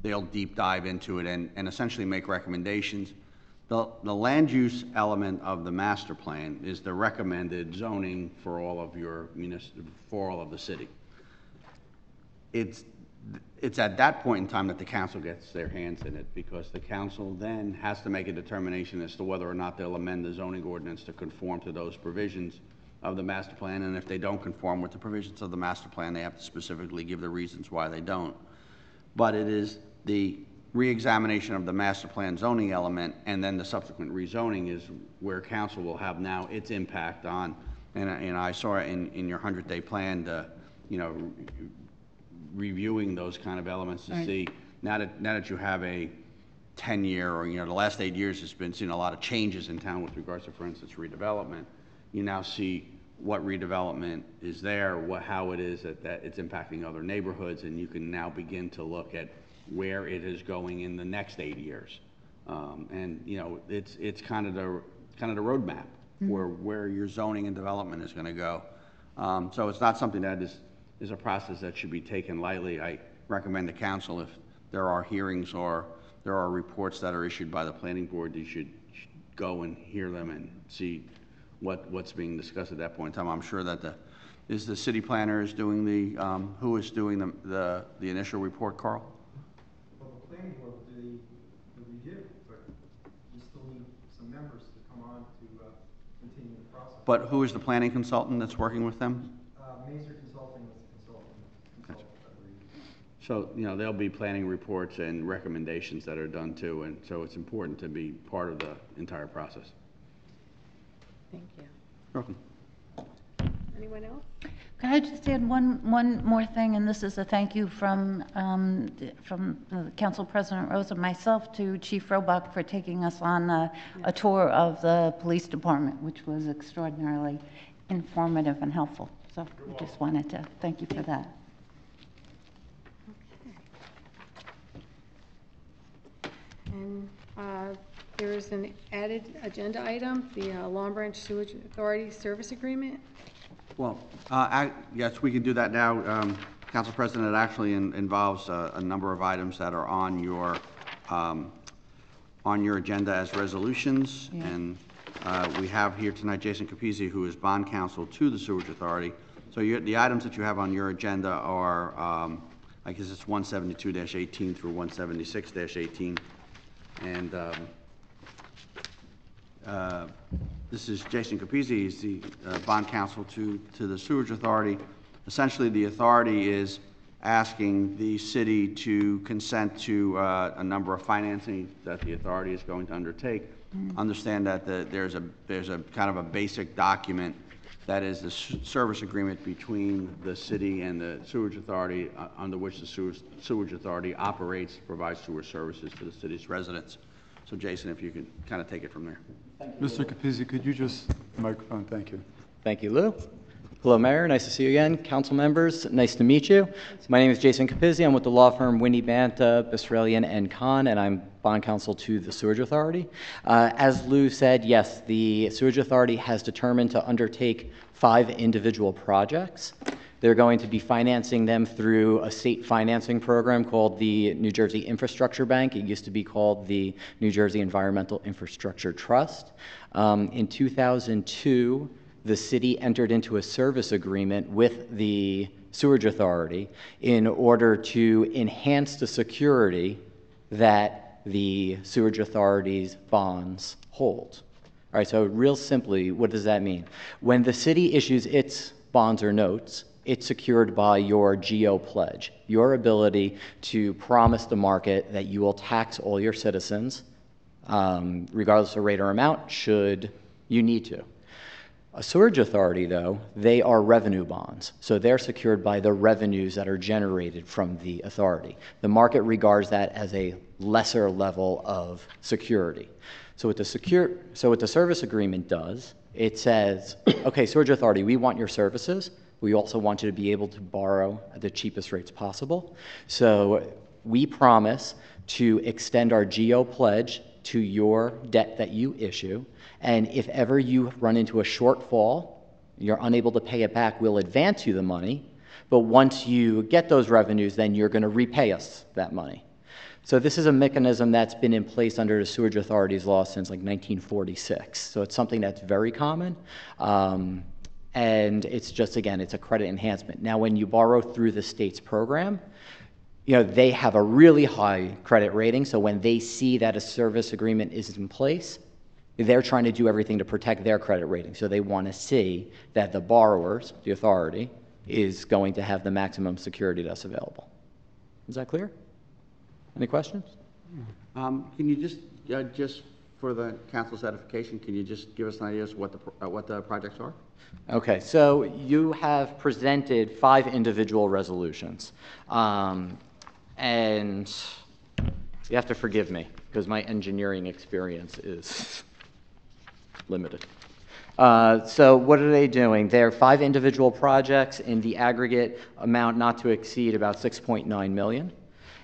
they'll deep dive into it and essentially make recommendations. The land use element of the master plan is the recommended zoning for all of your for all of the city. It's at that point in time that the council gets their hands in it, because the council then has to make a determination as to whether or not they'll amend the zoning ordinance to conform to those provisions of the master plan, and if they don't conform with the provisions of the master plan, they have to specifically give the reasons why they don't. But it is the re-examination of the master plan zoning element, and then the subsequent rezoning is where council will have now its impact on, and I saw it in your 100-day plan, reviewing those kind of elements to see, now that you have a 10-year, or the last 8 years has been seen a lot of changes in town with regards to, for instance, redevelopment. You now see what redevelopment is there, how it is that it's impacting other neighborhoods, and you can now begin to look at where it is going in the next 8 years. And it's kind of the roadmap for where your zoning and development is going to go. So it's not something that is a process that should be taken lightly. I recommend the council, if there are hearings or there are reports that are issued by the planning board, you should go and hear them and see what's being discussed at that point in time. I'm sure that the city planner is doing who is doing the initial report, Carl?
Well, the planning board will do the review, but we still need some members to come on to continue the process.
But who is the planning consultant that's working with them?
Mazer Consulting was the consultant.
So, there'll be planning reports and recommendations that are done too, and so it's important to be part of the entire process.
Thank you.
You're welcome.
Anyone else?
Can I just add one more thing, and this is a thank you from Council President Rose and myself to Chief Robach for taking us on a tour of the police department, which was extraordinarily informative and helpful. So I just wanted to thank you for that.
Okay. And there is an added agenda item, the Long Branch Sewage Authority Service Agreement.
Well, yes, we can do that now. Council President, it actually involves a number of items that are on your agenda as resolutions. Yeah. And we have here tonight Jason Capizzi, who is bond counsel to the Sewage Authority. So the items that you have on your agenda are, I guess it's 172-18 through 176-18. And This is Jason Capizzi. He's the bond counsel to the Sewage Authority. Essentially, the authority is asking the city to consent to a number of financing that the authority is going to undertake. Understand that there's a kind of a basic document that is the service agreement between the city and the Sewage Authority, under which the Sewage Authority operates, provides sewer services to the city's residents. So Jason, if you can kind of take it from there.
Mr. Capizzi, could you just, microphone, thank you.
Thank you, Lou. Hello, Mayor. Nice to see you again. Council members, nice to meet you. My name is Jason Capizzi. I'm with the law firm Winnie Banta, Bisraelian & Kahn, and I'm bond counsel to the Sewage Authority. As Lou said, yes, the Sewage Authority has determined to undertake 5 individual projects. They're going to be financing them through a state financing program called the New Jersey Infrastructure Bank. It used to be called the New Jersey Environmental Infrastructure Trust. In 2002, the city entered into a service agreement with the Sewage Authority in order to enhance the security that the Sewage Authority's bonds hold. All right, so real simply, what does that mean? When the city issues its bonds or notes, it's secured by your GO pledge, your ability to promise the market that you will tax all your citizens, regardless of rate or amount, should you need to. A Sewage Authority, though, they are revenue bonds, so they're secured by the revenues that are generated from the authority. The market regards that as a lesser level of security. So what the service agreement does, it says, okay, Sewage Authority, we want your services. We also want you to be able to borrow at the cheapest rates possible. So we promise to extend our GO pledge to your debt that you issue. And if ever you run into a shortfall, you're unable to pay it back, we'll advance you the money. But once you get those revenues, then you're going to repay us that money. So this is a mechanism that's been in place under the Sewage Authority's law since like 1946. So it's something that's very common. And it's just, again, it's a credit enhancement. Now, when you borrow through the state's program, you know, they have a really high credit rating. So when they see that a service agreement is in place, they're trying to do everything to protect their credit rating. So they want to see that the borrowers, the authority, is going to have the maximum security that's available. Is that clear? Any questions?
Can you just for the council's edification, can you just give us an idea as to what the projects are?
Okay, so you have presented 5 individual resolutions. And you have to forgive me because my engineering experience is limited. So what are they doing? They're 5 individual projects in the aggregate amount not to exceed about $6.9 million.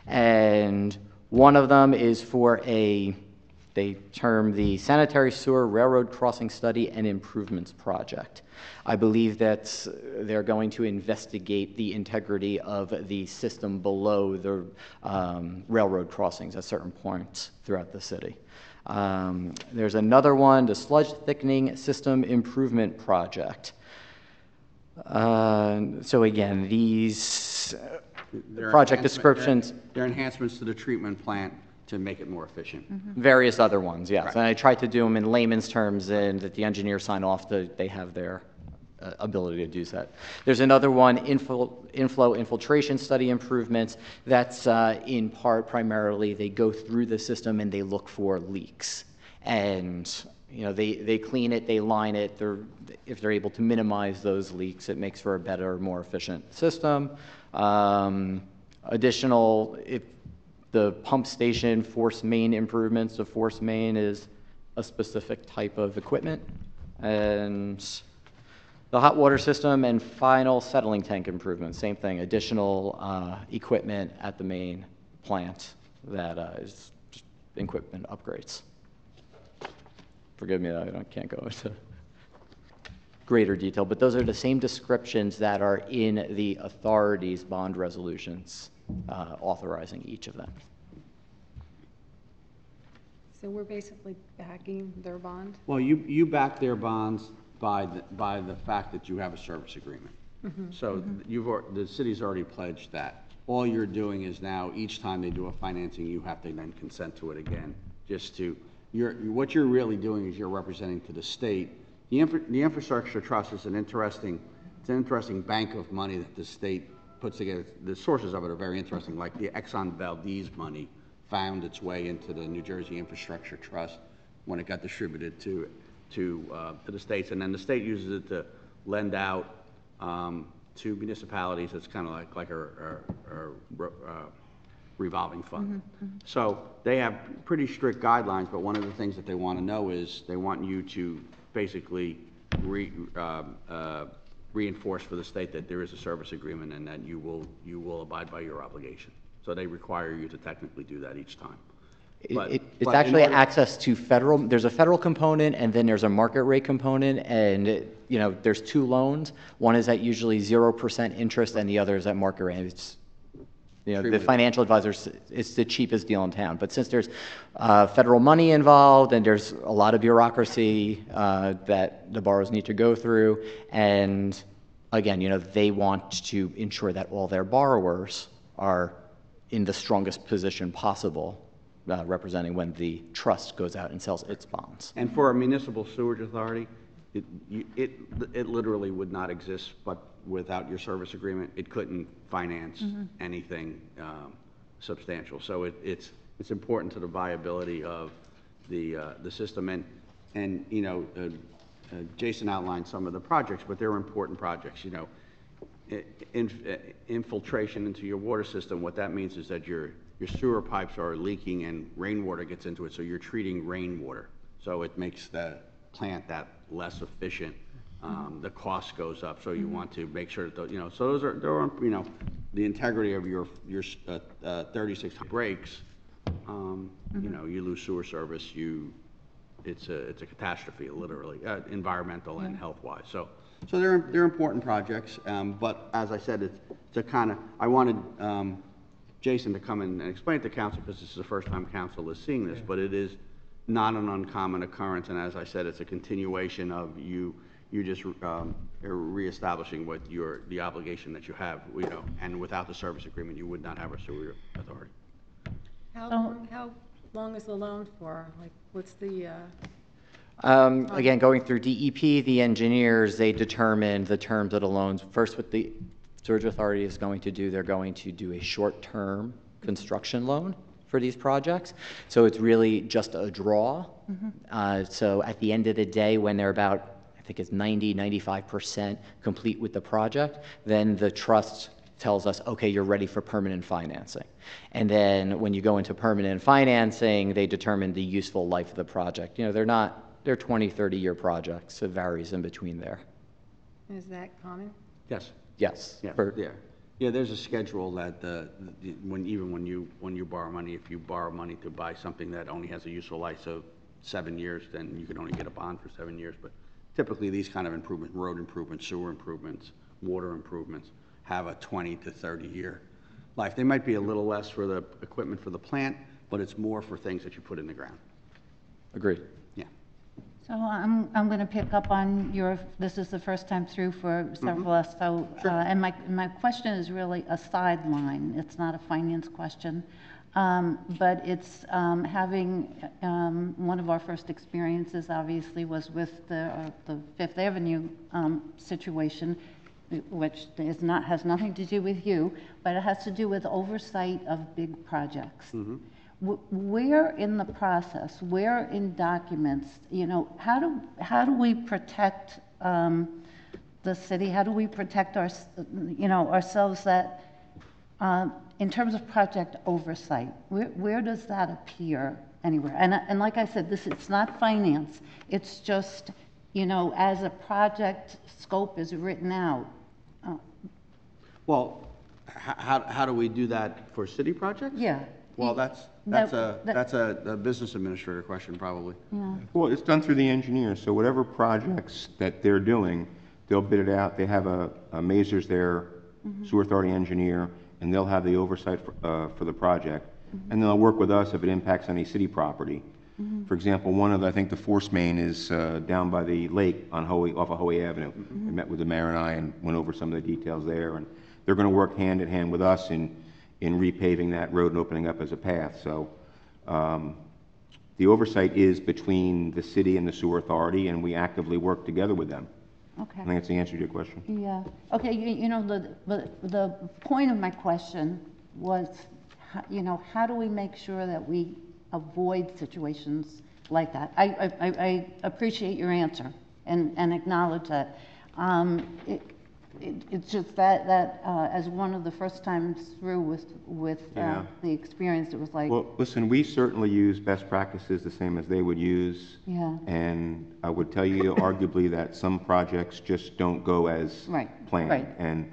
And one of them is for they term the Sanitary Sewer Railroad Crossing Study and Improvements Project. I believe that they're going to investigate the integrity of the system below the railroad crossings at certain points throughout the city. There's another one, the Sludge Thickening System Improvement Project. So again, these project descriptions.
They're enhancements to the treatment plant to make it more efficient.
Various other ones, yes.
Right.
And I tried to do them in layman's terms and that the engineers sign off that they have their ability to do that. There's another one, inflow infiltration study improvements. That's in part primarily they go through the system and they look for leaks. And you know, they clean it, they line it. If they're able to minimize those leaks, it makes for a better, more efficient system. Additional, if the pump station force main improvements, the force main is a specific type of equipment. And the hot water system and final settling tank improvements, same thing, additional equipment at the main plant that is just equipment upgrades. Forgive me, I can't go into greater detail, but those are the same descriptions that are in the authority's bond resolutions authorizing each of them.
So we're basically backing their bond?
Well, you back their bonds by the fact that you have a service agreement. So the city's already pledged that. All you're doing is now, each time they do a financing, you have to then consent to it again, just to what you're really doing is you're representing to the state. The Infrastructure Trust is an interesting bank of money that the state puts together. The sources of it are very interesting, like the Exxon Valdez money found its way into the New Jersey Infrastructure Trust when it got distributed to the states, and then the state uses it to lend out to municipalities. It's kind of like a revolving fund. So they have pretty strict guidelines, but one of the things that they want to know is they want you to basically reinforce for the state that there is a service agreement and that you will abide by your obligation. So they require you to technically do that each time.
It's actually access to federal, there's a federal component and then there's a market rate component, and there's two loans. One is at usually 0% interest and the other is at market rate. It's, the financial advisors, it's the cheapest deal in town. But since there's federal money involved and there's a lot of bureaucracy that the borrowers need to go through, and again, they want to ensure that all their borrowers are in the strongest position possible, representing when the trust goes out and sells its bonds.
And for a municipal sewage authority, it literally would not exist, but without your service agreement, it couldn't finance anything substantial. So it's important to the viability of the system. And Jason outlined some of the projects, but they're important projects. Infiltration into your water system, what that means is that your sewer pipes are leaking and rainwater gets into it, so you're treating rainwater. So it makes the plant that less efficient. The cost goes up, so you want to make sure that, so those are, the integrity of your 36 breaks, you lose sewer service, it's a catastrophe, literally, environmental and health-wise. So they're important projects, but as I said, it's a kind of, I wanted Jason to come in and explain it to council because this is the first time council is seeing this, but it is not an uncommon occurrence, and as I said, it's a continuation of you just reestablishing what the obligation that you have, and without the service agreement, you would not have a sewer authority.
How long is the loan for? Like, what's the?
Again, going through DEP, the engineers, they determine the terms of the loans. First, what the Sewage Authority is going to do, they're going to do a short-term construction loan for these projects. So it's really just a draw. So at the end of the day, when they're about, I think it's 95% complete with the project, then the trust tells us, okay, you're ready for permanent financing. And then when you go into permanent financing, they determine the useful life of the project. They're 20, 30-year projects. It varies in between there.
Is that common?
Yes.
Yes.
Yeah, there's a schedule that when you borrow money, if you borrow money to buy something that only has a useful life of 7 years, then you can only get a bond for 7 years. But typically these kind of improvements, road improvements, sewer improvements, water improvements, have a 20 to 30 year life. They might be a little less for the equipment for the plant, but it's more for things that you put in the ground.
Agreed.
Yeah.
So I'm going to pick up on this is the first time through for several of us, so, and my question is really a sideline. It's not a finance question, but it's having, one of our first experiences obviously was with the Fifth Avenue situation, which has nothing to do with you, but it has to do with oversight of big projects. Where in the process, where in documents, how do we protect the city? How do we protect ourselves that in terms of project oversight? Where does that appear anywhere? And like I said, it's not finance. It's just as a project scope is written out.
Well, how do we do that for city projects?
Yeah.
Well, that's a business administrator question, probably.
Yeah.
Well, it's done through the engineers, so whatever projects that they're doing, they'll bid it out. They have a Mazars there, sewer authority engineer, and they'll have the oversight for the project. And they'll work with us if it impacts any city property. For example, I think the force main is down by the lake on off of Hoey Avenue. I met with the mayor and I and went over some of the details there, and they're going to work hand in hand with us in repaving that road and opening up as a path. So the oversight is between the city and the sewer authority, and we actively work together with them.
Okay.
I think that's the answer to your question.
Yeah, okay, you know, the point of my question was, you know, how do we make sure that we avoid situations like that? I appreciate your answer and acknowledge that. It's just that as one of the first times through with
Yeah.
the experience, it was like,
Well, listen, we certainly use best practices the same as they would use.
yeah,
And I would tell you arguably that some projects just don't go as
Right,
planned.
right.
And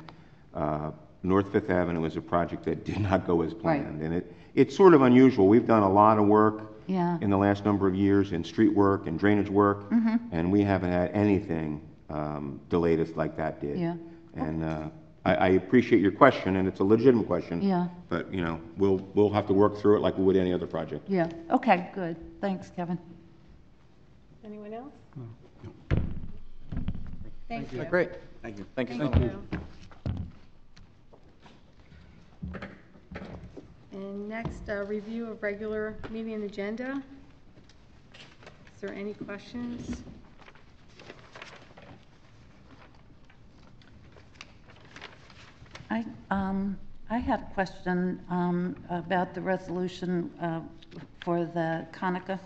North Fifth Avenue was a project that did not go as
Right.
planned. And it's sort of unusual. We've done a lot of work
yeah,
in the last number of years in street work and drainage work,
Mm-hmm.
and we haven't had anything delayed us like that did.
yeah,
And I appreciate your question, and it's a legitimate question.
yeah,
But, you know, we'll have to work through it like we would any other project.
yeah. Okay, good. Thanks, Kevin.
Anyone else? Thank you.
Great. Thank you. Thank you so much.
Thank you. And next, review of regular meeting agenda. Is there any questions?
I have a question about the resolution for the Konica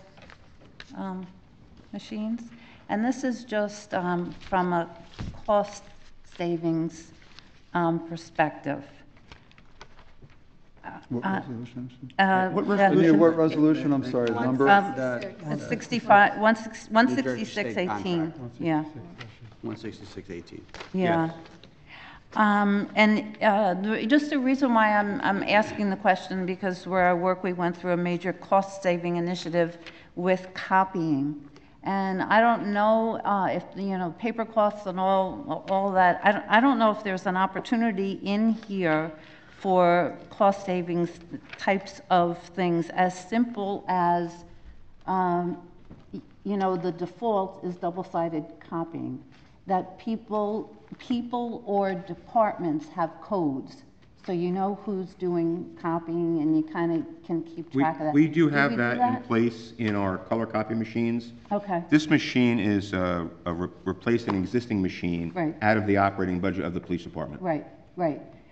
machines. And this is just from a cost savings perspective.
What resolution?
What
Anita, what resolution, I'm sorry, the number?
It's 65, 16618, yeah.
16618.
Yeah. Just the reason why I'm asking the question, because where I work, we went through a major cost-saving initiative with copying. And I don't know if, you know, paper costs and all that, I don't know if there's an opportunity in here for cost savings types of things, as simple as, you know, the default is double-sided copying, that people or departments have codes, so you know who's doing copying and you kind of can keep track of that.
We do
we
have
do
that in place in our color copy machines.
Okay,
This machine is replace an existing machine
Right.
out of the operating budget of the police department,
right.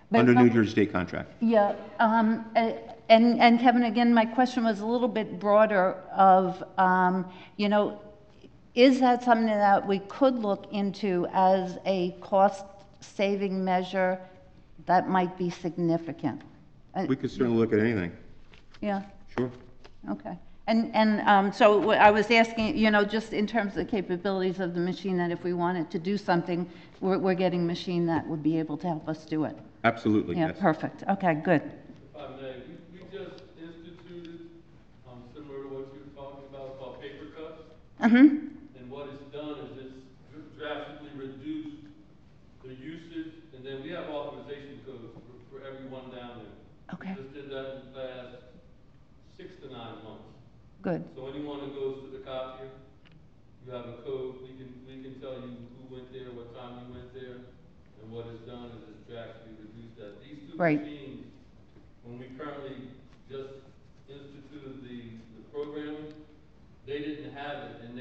But
under
no-
New Jersey State contract.
Yeah, and Kevin, again, my question was a little bit broader of, you know, is that something that we could look into as a cost-saving measure that might be significant?
We could certainly look at anything,
Yeah,
sure.
okay. And so I was asking, you know, just in terms of the capabilities of the machine, that if we wanted to do something, we're getting a machine that would be able to help us do it.
Absolutely,
Yeah,
yes.
perfect. Okay, good.
If I may, we just instituted, similar to what you were talking about called paper cuts.
Mm-hmm.
And what it's done is it's drastically reduced the usage, and then we have authorization codes for everyone down there.
Okay.
We just did that in the last 6 to 9 months.
Good.
So anyone who goes to the copier, you have a code, we can tell you who went there, what time you went there, and what it's done is it's drastically reduced that. These two
Right.
machines, when we currently just instituted the programming, they didn't have it, and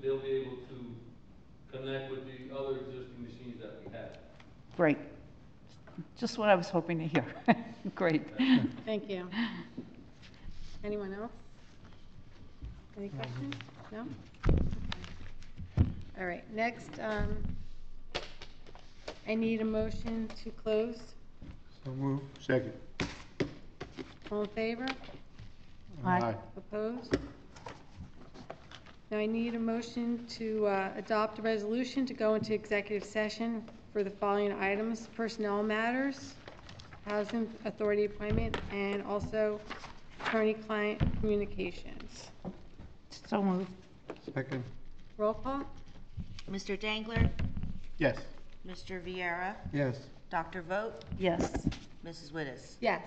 they'll be able to connect with the other existing machines that we have.
Great. Just what I was hoping to hear. Great.
Thank you. Anyone else? Any questions? No? All right, next, I need a motion to close.
So move. Second.
All in favor?
Aye.
Opposed? Now I need a motion to adopt a resolution to go into executive session for the following items: personnel matters, housing authority appointment, and also attorney-client communications.
So moved.
Second.
Roll call?
Mr. Dangler?
Yes.
Mr. Viera?
Yes.
Dr. Vogt?
Yes.
Mrs. Wittes?
Yes.